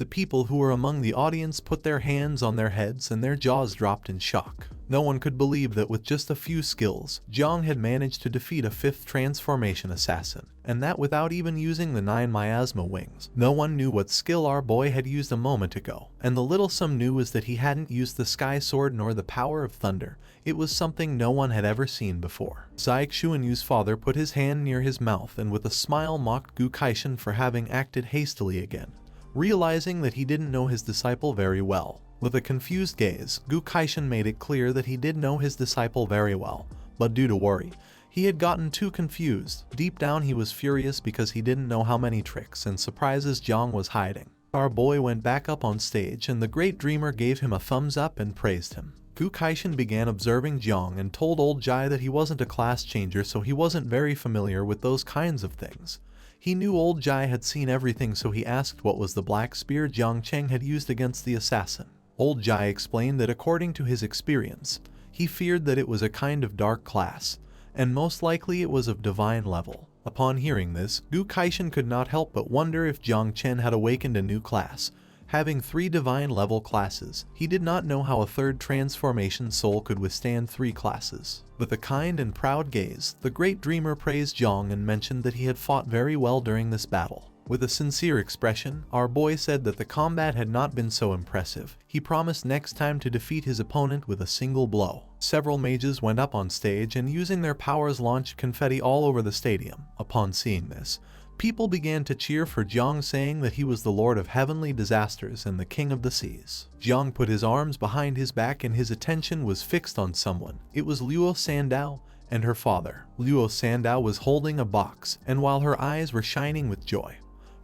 The people who were among the audience put their hands on their heads and their jaws dropped in shock. No one could believe that with just a few skills, Jiang had managed to defeat a 5th transformation assassin, and that without even using the 9 miasma wings. No one knew what skill our boy had used a moment ago, and the little some knew was that he hadn't used the sky sword nor the power of thunder. It was something no one had ever seen before. Xuanyu's father put his hand near his mouth and with a smile mocked Gu Kaishan for having acted hastily again, realizing that he didn't know his disciple very well. With a confused gaze, Gu Kaishan made it clear that he did know his disciple very well, but due to worry, he had gotten too confused. Deep down he was furious because he didn't know how many tricks and surprises Jiang was hiding. Our boy went back up on stage and the great dreamer gave him a thumbs up and praised him. Gu Kaishan began observing Jiang and told old Jai that he wasn't a class changer, so he wasn't very familiar with those kinds of things. He knew old Jai had seen everything, so he asked what was the black spear Jiang Cheng had used against the assassin. Old Jai explained that according to his experience, he feared that it was a kind of dark class, and most likely it was of divine level. Upon hearing this, Gu Kaishan could not help but wonder if Jiang Chen had awakened a new class. Having 3 divine level classes, he did not know how a 3rd transformation soul could withstand 3 classes. With a kind and proud gaze, the great dreamer praised Jiang and mentioned that he had fought very well during this battle. With a sincere expression, our boy said that the combat had not been so impressive. He promised next time to defeat his opponent with a single blow. Several mages went up on stage and using their powers launched confetti all over the stadium. Upon seeing this, people began to cheer for Jiang, saying that he was the Lord of Heavenly Disasters and the King of the Seas. Jiang put his arms behind his back and his attention was fixed on someone. It was Luo Sandao and her father. Luo Sandao was holding a box, and while her eyes were shining with joy,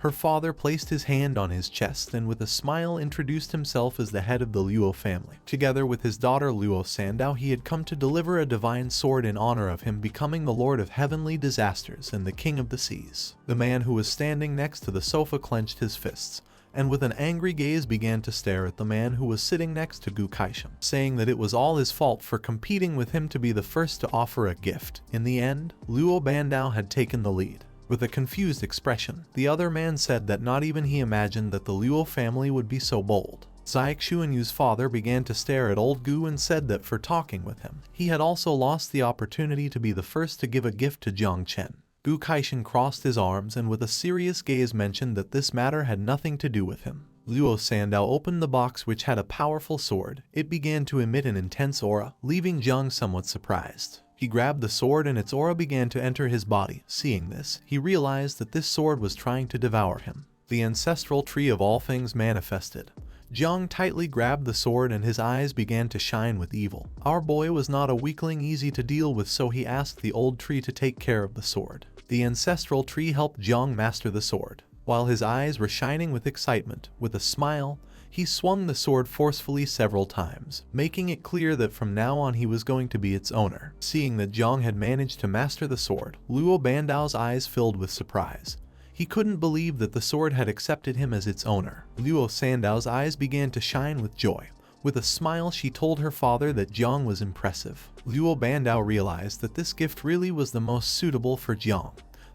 her father placed his hand on his chest and with a smile introduced himself as the head of the Luo family. Together with his daughter Luo Sandao, he had come to deliver a divine sword in honor of him becoming the Lord of Heavenly Disasters and the King of the Seas. The man who was standing next to the sofa clenched his fists, and with an angry gaze began to stare at the man who was sitting next to Gu Kaishan, saying that it was all his fault for competing with him to be the first to offer a gift. In the end, Luo Bandao had taken the lead. With a confused expression, the other man said that not even he imagined that the Luo family would be so bold. Xuanyu's father began to stare at old Gu and said that for talking with him, he had also lost the opportunity to be the first to give a gift to Jiang Chen. Gu Kaishan crossed his arms and with a serious gaze mentioned that this matter had nothing to do with him. Luo Sandao opened the box, which had a powerful sword. It began to emit an intense aura, leaving Jiang somewhat surprised. He grabbed the sword and its aura began to enter his body. Seeing this, he realized that this sword was trying to devour him. The ancestral tree of all things manifested. Jiang tightly grabbed the sword and his eyes began to shine with evil. Our boy was not a weakling easy to deal with, so he asked the old tree to take care of the sword. The ancestral tree helped Jiang master the sword. While his eyes were shining with excitement, with a smile, he swung the sword forcefully several times, making it clear that from now on he was going to be its owner. Seeing that Jiang had managed to master the sword, Luo Bandao's eyes filled with surprise. He couldn't believe that the sword had accepted him as its owner. Luo Sandao's eyes began to shine with joy. With a smile, she told her father that Jiang was impressive. Luo Bandao realized that this gift really was the most suitable for Jiang,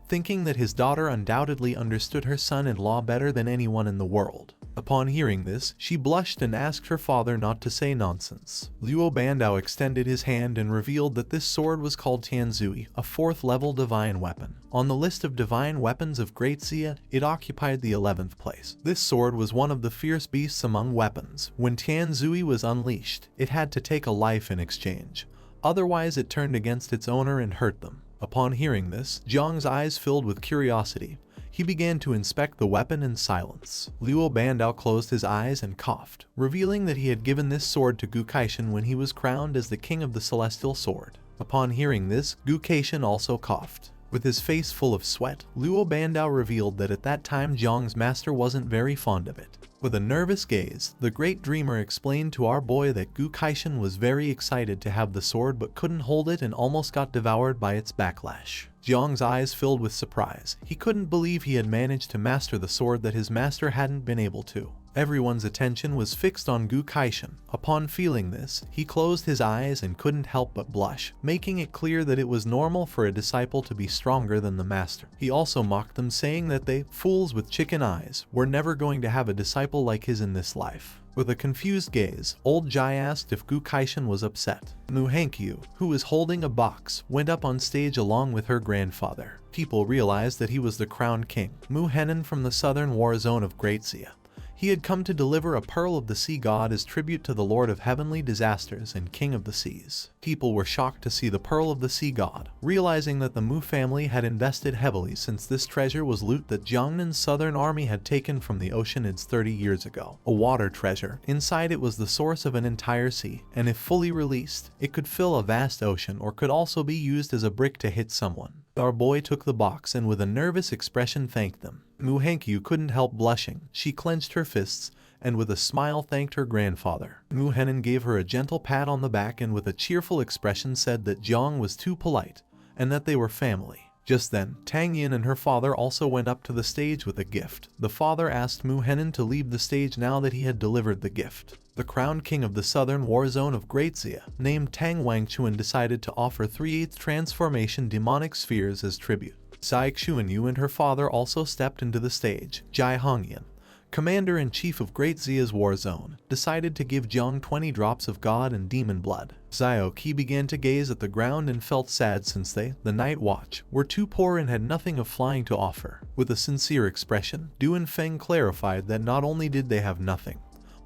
thinking that his daughter undoubtedly understood her son-in-law better than anyone in the world. Upon hearing this, she blushed and asked her father not to say nonsense. Luo Bandao extended his hand and revealed that this sword was called Tianzui, a 4th level divine weapon. On the list of divine weapons of Great Xia, it occupied the 11th place. This sword was one of the fierce beasts among weapons. When Tianzui was unleashed, it had to take a life in exchange. Otherwise, it turned against its owner and hurt them. Upon hearing this, Jiang's eyes filled with curiosity. He began to inspect the weapon in silence. Luo Bandao closed his eyes and coughed, revealing that he had given this sword to Gu Kaishan when he was crowned as the king of the celestial sword. Upon hearing this, Gu Kaishan also coughed. With his face full of sweat, Luo Bandao revealed that at that time Jiang's master wasn't very fond of it. With a nervous gaze, the great dreamer explained to our boy that Gu Kaishan was very excited to have the sword but couldn't hold it and almost got devoured by its backlash. Jiang's eyes filled with surprise. He couldn't believe he had managed to master the sword that his master hadn't been able to. Everyone's attention was fixed on Gu Kaishan. Upon feeling this, he closed his eyes and couldn't help but blush, making it clear that it was normal for a disciple to be stronger than the master. He also mocked them, saying that they, fools with chicken eyes, were never going to have a disciple like his in this life. With a confused gaze, old Jai asked if Gu Kaishan was upset. Mu Hankyu, who was holding a box, went up on stage along with her grandfather. People realized that he was the crowned king, Mu Henan from the southern war zone of Great Xia. He had come to deliver a pearl of the sea god as tribute to the Lord of Heavenly Disasters and King of the Seas. People were shocked to see the pearl of the sea god, realizing that the Mu family had invested heavily since this treasure was loot that Jiangnan's southern army had taken from the Oceanids 30 years ago. A water treasure. Inside it was the source of an entire sea, and if fully released, it could fill a vast ocean or could also be used as a brick to hit someone. Our boy took the box and with a nervous expression thanked them. Mu Hankyu couldn't help blushing. She clenched her fists and with a smile thanked her grandfather. Mu Henan gave her a gentle pat on the back and with a cheerful expression said that Jiang was too polite and that they were family. Just then, Tang Yin and her father also went up to the stage with a gift. The father asked Mu Henan to leave the stage now that he had delivered the gift. The crowned king of the southern war zone of Great Xia, named Tang Wangchuan, decided to offer 3/8 transformation demonic spheres as tribute. Zai Xuanyu and her father also stepped into the stage. Jai Hongyan, commander-in-chief of Great Xia's war zone, decided to give Jiang 20 drops of god and demon blood. Xiao Qi began to gaze at the ground and felt sad since they, the Night Watch, were too poor and had nothing of flying to offer. With a sincere expression, Du Feng clarified that not only did they have nothing,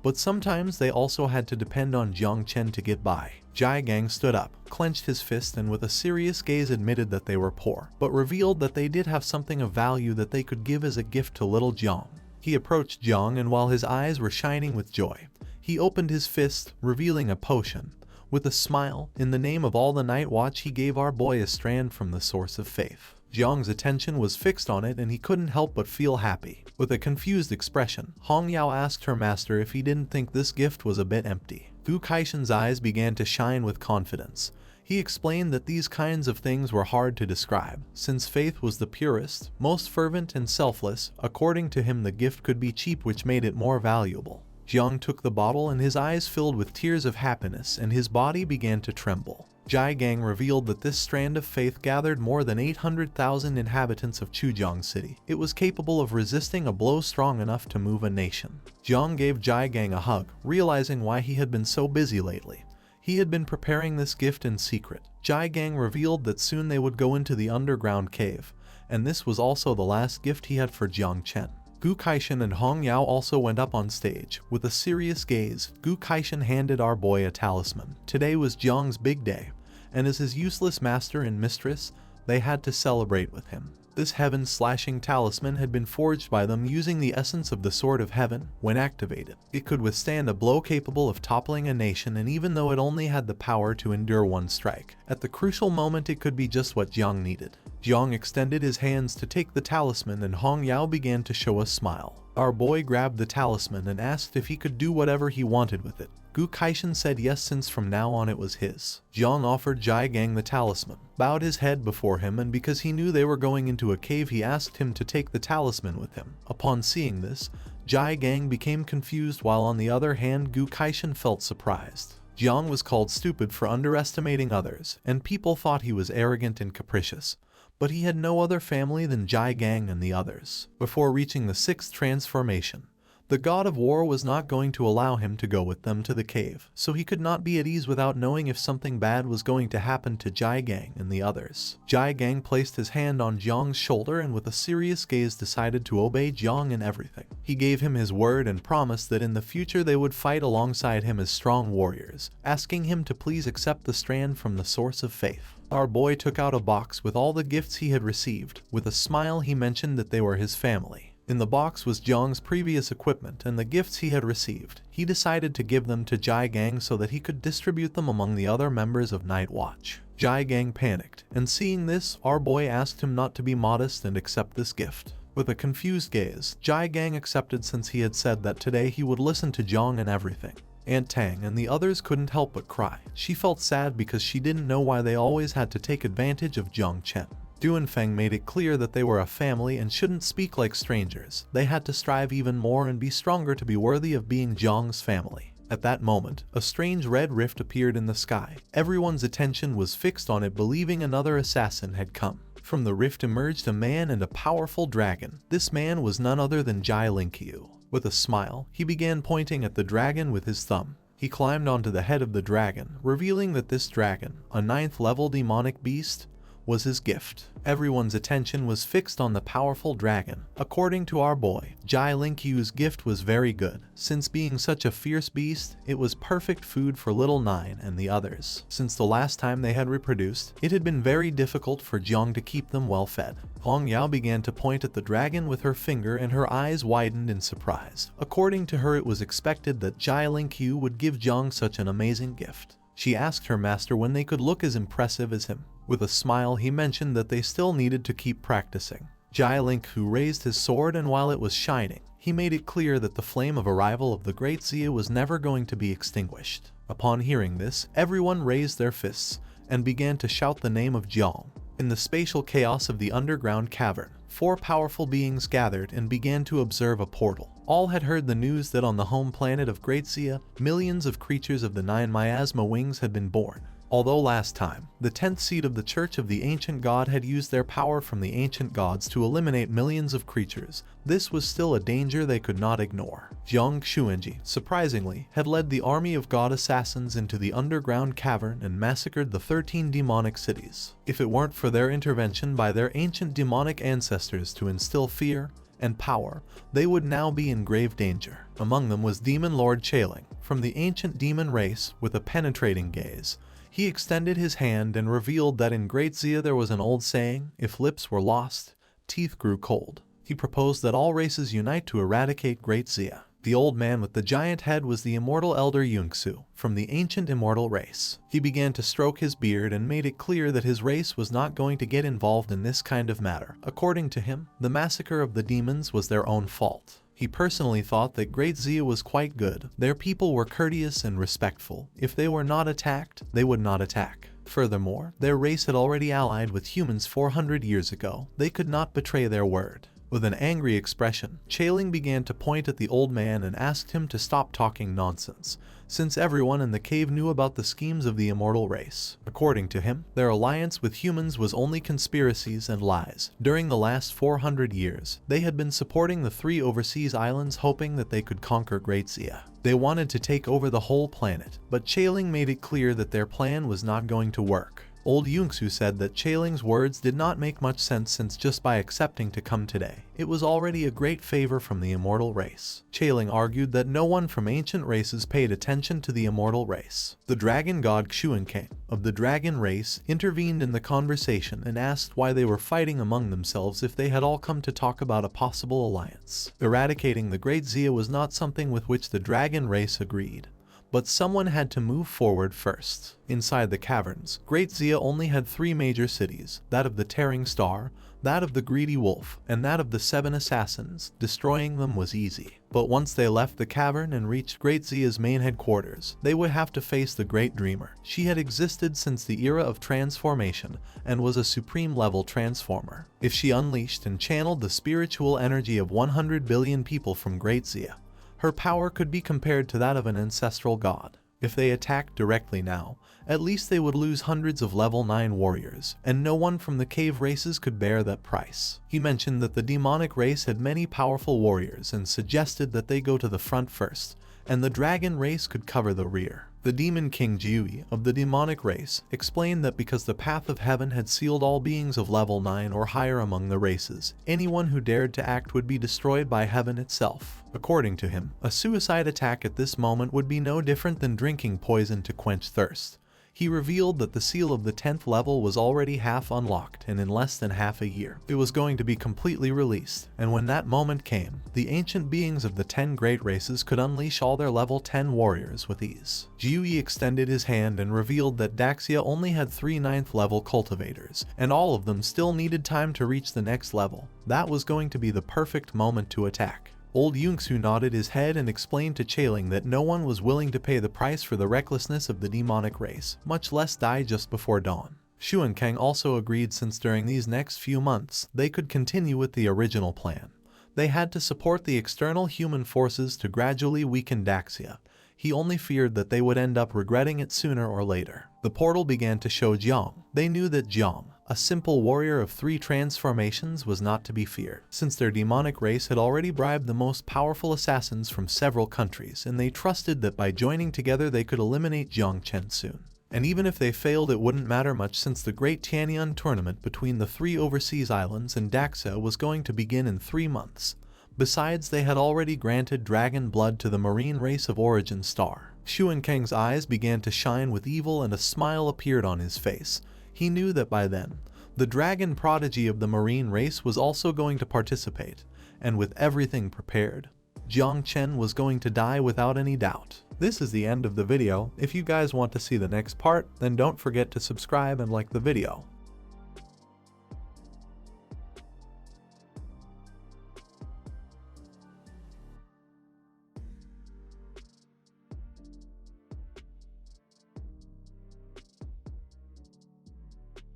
but sometimes they also had to depend on Jiang Chen to get by. Jai Gang stood up, clenched his fist and with a serious gaze admitted that they were poor, but revealed that they did have something of value that they could give as a gift to little Jiang. He approached Jiang and while his eyes were shining with joy, he opened his fist, revealing a potion. With a smile, in the name of all the Night Watch he gave our boy a strand from the source of faith. Jiang's attention was fixed on it and he couldn't help but feel happy. With a confused expression, Hong Yao asked her master if he didn't think this gift was a bit empty. Gu Kaishan's eyes began to shine with confidence. He explained that these kinds of things were hard to describe. Since faith was the purest, most fervent and selfless, according to him the gift could be cheap, which made it more valuable. Jiang took the bottle and his eyes filled with tears of happiness and his body began to tremble. Jai Gang revealed that this strand of faith gathered more than 800,000 inhabitants of Chujiang City. It was capable of resisting a blow strong enough to move a nation. Jiang gave Jai Gang a hug, realizing why he had been so busy lately. He had been preparing this gift in secret. Jai Gang revealed that soon they would go into the underground cave, and this was also the last gift he had for Jiang Chen. Gu Kaishan and Hong Yao also went up on stage. With a serious gaze, Gu Kaishan handed our boy a talisman. Today was Jiang's big day, and as his useless master and mistress, they had to celebrate with him. This heaven-slashing talisman had been forged by them using the essence of the Sword of Heaven. When activated, it could withstand a blow capable of toppling a nation, and even though it only had the power to endure one strike, at the crucial moment it could be just what Jiang needed. Jiang extended his hands to take the talisman and Hong Yao began to show a smile. Our boy grabbed the talisman and asked if he could do whatever he wanted with it. Gu Kaishan said yes, since from now on it was his. Jiang offered Jai Gang the talisman, bowed his head before him, and because he knew they were going into a cave he asked him to take the talisman with him. Upon seeing this, Jai Gang became confused, while on the other hand Gu Kaishan felt surprised. Jiang was called stupid for underestimating others, and people thought he was arrogant and capricious. But he had no other family than Jai Gang and the others. Before reaching the 6th transformation, the god of war was not going to allow him to go with them to the cave, so he could not be at ease without knowing if something bad was going to happen to Jai Gang and the others. Jai Gang placed his hand on Jiang's shoulder and with a serious gaze decided to obey Jiang in everything. He gave him his word and promised that in the future they would fight alongside him as strong warriors, asking him to please accept the strand from the source of faith. Our boy took out a box with all the gifts he had received. With a smile he mentioned that they were his family. In the box was Jiang's previous equipment and the gifts he had received. He decided to give them to Jai Gang so that he could distribute them among the other members of Night Watch. Jai Gang panicked, and seeing this, our boy asked him not to be modest and accept this gift. With a confused gaze, Jai Gang accepted, since he had said that today he would listen to Jiang and everything. Aunt Tang and the others couldn't help but cry. She felt sad because she didn't know why they always had to take advantage of Jiang Chen. Duanfeng made it clear that they were a family and shouldn't speak like strangers. They had to strive even more and be stronger to be worthy of being Zhang's family. At that moment, a strange red rift appeared in the sky. Everyone's attention was fixed on it, believing another assassin had come. From the rift emerged a man and a powerful dragon. This man was none other than Jai Linkyu. With a smile, he began pointing at the dragon with his thumb. He climbed onto the head of the dragon, revealing that this dragon, a 9th level demonic beast, was his gift. Everyone's attention was fixed on the powerful dragon. According to our boy, Jai Linkyu's gift was very good. Since being such a fierce beast, it was perfect food for little Nine and the others. Since the last time they had reproduced, it had been very difficult for Jiang to keep them well fed. Hong Yao began to point at the dragon with her finger and her eyes widened in surprise. According to her, it was expected that Jai Linkyu would give Jiang such an amazing gift. She asked her master when they could look as impressive as him. With a smile, he mentioned that they still needed to keep practicing. Jai Linkyu raised his sword, and while it was shining, he made it clear that the flame of arrival of the Great Xia was never going to be extinguished. Upon hearing this, everyone raised their fists and began to shout the name of Jiang. In the spatial chaos of the underground cavern, 4 powerful beings gathered and began to observe a portal. All had heard the news that on the home planet of Great Xia, millions of creatures of the 9 miasma wings had been born. Although last time, the 10th seed of the Church of the Ancient God had used their power from the ancient gods to eliminate millions of creatures, this was still a danger they could not ignore. Jiang Xuanji, surprisingly, had led the army of god assassins into the underground cavern and massacred the 13 demonic cities. If it weren't for their intervention by their ancient demonic ancestors to instill fear and power, they would now be in grave danger. Among them was Demon Lord Chaling, from the ancient demon race, with a penetrating gaze. He extended his hand and revealed that in Great Xia there was an old saying, if lips were lost, teeth grew cold. He proposed that all races unite to eradicate Great Xia. The old man with the giant head was the immortal elder Yungsu, from the ancient immortal race. He began to stroke his beard and made it clear that his race was not going to get involved in this kind of matter. According to him, the massacre of the demons was their own fault. He personally thought that Great Xia was quite good. Their people were courteous and respectful. If they were not attacked, they would not attack. Furthermore, their race had already allied with humans 400 years ago. They could not betray their word. With an angry expression, Chaling began to point at the old man and asked him to stop talking nonsense, since everyone in the cave knew about the schemes of the immortal race. According to him, their alliance with humans was only conspiracies and lies. During the last 400 years, they had been supporting the 3 overseas islands, hoping that they could conquer Great Xia. They wanted to take over the whole planet, but Chaling made it clear that their plan was not going to work. Old Yungsu said that Chailing's words did not make much sense, since just by accepting to come today, it was already a great favor from the immortal race. Chailing argued that no one from ancient races paid attention to the immortal race. The dragon god Xuankang of the dragon race intervened in the conversation and asked why they were fighting among themselves if they had all come to talk about a possible alliance. Eradicating the Great Xia was not something with which the dragon race agreed. But someone had to move forward first. Inside the caverns, Great Xia only had 3 major cities, that of the Tearing Star, that of the Greedy Wolf, and that of the 7 Assassins. Destroying them was easy. But once they left the cavern and reached Great Xia's main headquarters, they would have to face the Great Dreamer. She had existed since the era of transformation and was a supreme level transformer. If she unleashed and channeled the spiritual energy of 100 billion people from Great Xia, her power could be compared to that of an ancestral god. If they attacked directly now, at least they would lose hundreds of level 9 warriors, and no one from the cave races could bear that price. He mentioned that the demonic race had many powerful warriors and suggested that they go to the front first, and the dragon race could cover the rear. The demon king Jiui of the demonic race explained that because the path of heaven had sealed all beings of level 9 or higher among the races, anyone who dared to act would be destroyed by heaven itself. According to him, a suicide attack at this moment would be no different than drinking poison to quench thirst. He revealed that the seal of the 10th level was already half unlocked, and in less than half a year, it was going to be completely released. And when that moment came, the ancient beings of the 10 great races could unleash all their level 10 warriors with ease. Jiui extended his hand and revealed that Daxia only had 3 9th level cultivators, and all of them still needed time to reach the next level. That was going to be the perfect moment to attack. Old Yungsu nodded his head and explained to Chailing that no one was willing to pay the price for the recklessness of the demonic race, much less die just before dawn. Shu and Kang also agreed, since during these next few months they could continue with the original plan. They had to support the external human forces to gradually weaken Daxia. He only feared that they would end up regretting it sooner or later. The portal began to show Jiang. They knew that Jiang, a simple warrior of 3 transformations, was not to be feared, since their demonic race had already bribed the most powerful assassins from several countries, and they trusted that by joining together they could eliminate Jiang Chen soon. And even if they failed, it wouldn't matter much, since the Great Tianyun tournament between the 3 overseas islands and Daxia was going to begin in 3 months. Besides, they had already granted dragon blood to the marine race of Origin Star. Shu and Kang's eyes began to shine with evil and a smile appeared on his face. He knew that by then, the dragon prodigy of the marine race was also going to participate, and with everything prepared, Jiang Chen was going to die without any doubt. This is the end of the video. If you guys want to see the next part, then don't forget to subscribe and like the video.